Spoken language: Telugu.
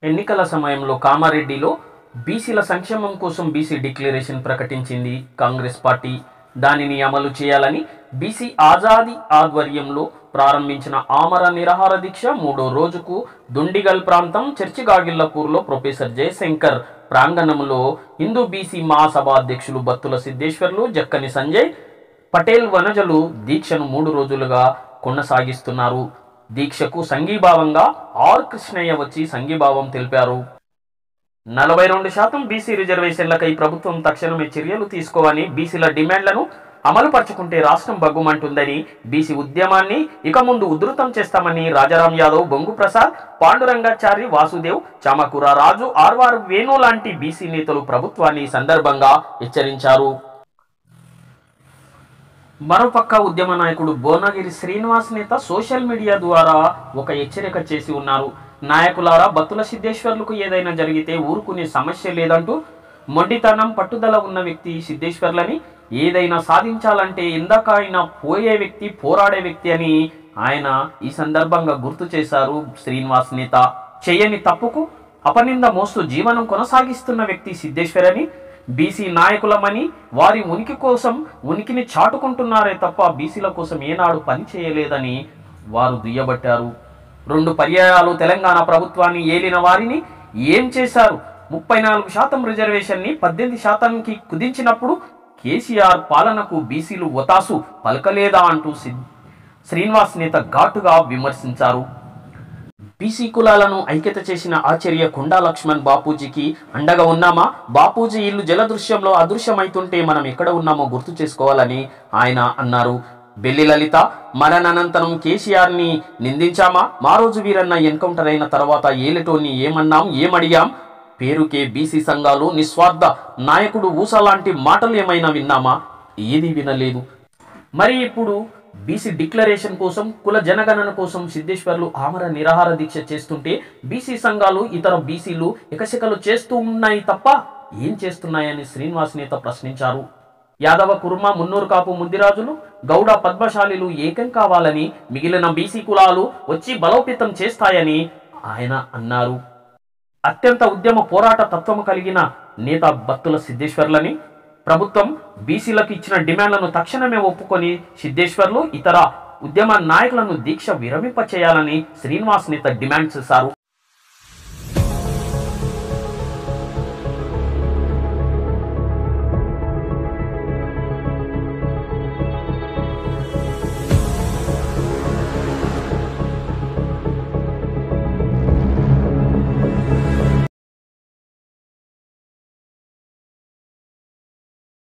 ఎన్నికల సమయంలో కామారెడ్డిలో బీసీల సంక్షేమం కోసం బీసీ డిక్లరేషన్ ప్రకటించింది కాంగ్రెస్ పార్టీ. దానిని అమలు చేయాలని బీసీ ఆజాదీ ఆధ్వర్యంలో ప్రారంభించిన ఆమర నిరాహార దీక్ష మూడో రోజుకు దుండిగల్ ప్రాంతం చర్చిగాగిళ్లపూర్లో ప్రొఫెసర్ జయశంకర్ ప్రాంగణంలో హిందూ బీసీ మహాసభ అధ్యక్షులు బత్తుల సిద్ధేశ్వర్లు, జక్కని సంజయ్ పటేల్ వనజలు దీక్షను 3 రోజులుగా కొనసాగిస్తున్నారు. దీక్షకు సంఘీభావంగా ఆర్ కృష్ణయ్య వచ్చి సంఘీభావం తెలిపారు. 42% బీసీ రిజర్వేషన్లకై ప్రభుత్వం తక్షణమే చర్యలు తీసుకోవాలని, బీసీల డిమాండ్లను అమలు పరచుకుంటే రాష్ట్రం బగ్గుమంటుందని, బీసీ ఉద్యమాన్ని ఇక ముందు ఉధృతం చేస్తామని రాజారాం యాదవ్, బొంగు ప్రసాద్, పాండురంగాచారి, వాసుదేవ్, చామకూర రాజు, ఆర్వార్ వేణు లాంటి బీసీ నేతలు ప్రభుత్వాన్ని సందర్భంగా హెచ్చరించారు. మరోపక్క ఉద్యమ నాయకుడు భువనగిరి శ్రీనివాస్ నేత సోషల్ మీడియా ద్వారా ఒక హెచ్చరిక చేసి ఉన్నారు. నాయకులారా, బత్తుల సిద్ధేశ్వర్లకు ఏదైనా జరిగితే ఊరుకునే సమస్య లేదంటూ మొండితనం, పట్టుదల ఉన్న వ్యక్తి సిద్ధేశ్వర్లని, ఏదైనా సాధించాలంటే ఇందాకైనా పోయే వ్యక్తి, పోరాడే వ్యక్తి అని ఆయన ఈ సందర్భంగా గుర్తు చేశారు. శ్రీనివాస్ నేత చేయని తప్పుకు అపనింద మోస్తూ జీవనం కొనసాగిస్తున్న వ్యక్తి సిద్ధేశ్వర్ అని, బీసీ నాయకులమని వారి ఉనికి కోసం ఉనికిని చాటుకుంటున్నారే తప్ప బీసీల కోసం ఏనాడు పని చేయలేదని వారు దుయ్యబట్టారు. 2 పర్యాయాలు తెలంగాణ ప్రభుత్వాన్ని ఏలిన వారిని ఏం చేశారు? 34% రిజర్వేషన్ని 18%కి కుదించినప్పుడు కేసీఆర్ పాలనకు బీసీలు ఒతాసు పలకలేదా అంటూ శ్రీనివాస్ నేత ఘాటుగా విమర్శించారు. బీసీ కులాలను ఐక్యత చేసిన ఆచార్య కొండా లక్ష్మణ్ బాపూజీకి అండగా ఉన్నామా? బాపూజీ ఇల్లు జలదృశ్యంలో అదృశ్యమైతుంటే మనం ఎక్కడ ఉన్నామో గుర్తు చేసుకోవాలని ఆయన అన్నారు. బెల్లి లలిత మరణానంతరం కేసీఆర్ని నిందించామా? మారోజు వీరన్న ఎన్కౌంటర్ అయిన తర్వాత ఏలిటోని ఏమన్నాం, ఏమడిగాం? పేరుకే బీసీ సంఘాలు, నిస్వార్థ నాయకుడు ఊస లాంటి మాటలు ఏమైనా విన్నామా? ఏది వినలేదు. మరి ఇప్పుడు బీసీ డిక్లరేషన్ కోసం, కుల జనగణన కోసం సిద్ధేశ్వర్లు ఆమర నిరాహార దీక్ష చేస్తుంటే బీసీ సంఘాలు, ఇతర బీసీలు ఎకశికలు చేస్తూ ఉన్నాయి తప్ప ఏం చేస్తున్నాయని శ్రీనివాస్ నేత ప్రశ్నించారు. యాదవ, కుర్మ, మున్నూరు కాపు ముద్దిరాజులు, గౌడ, పద్మశాలిలు ఏకం కావాలని, మిగిలిన బీసీ కులాలు వచ్చి బలోపేతం చేస్తాయని ఆయన అన్నారు. అత్యంత ఉద్యమ పోరాట తత్వము కలిగిన నేత బత్తుల సిద్ధేశ్వర్లని, ప్రభుత్వం బీసీలకు ఇచ్చిన డిమాండ్లను తక్షణమే ఒప్పుకొని సిద్ధేశ్వర్లు, ఇతర ఉద్యమ నాయకులను దీక్ష విరమింప చేయాలని శ్రీనివాస్ నేత డిమాండ్ చేశారు.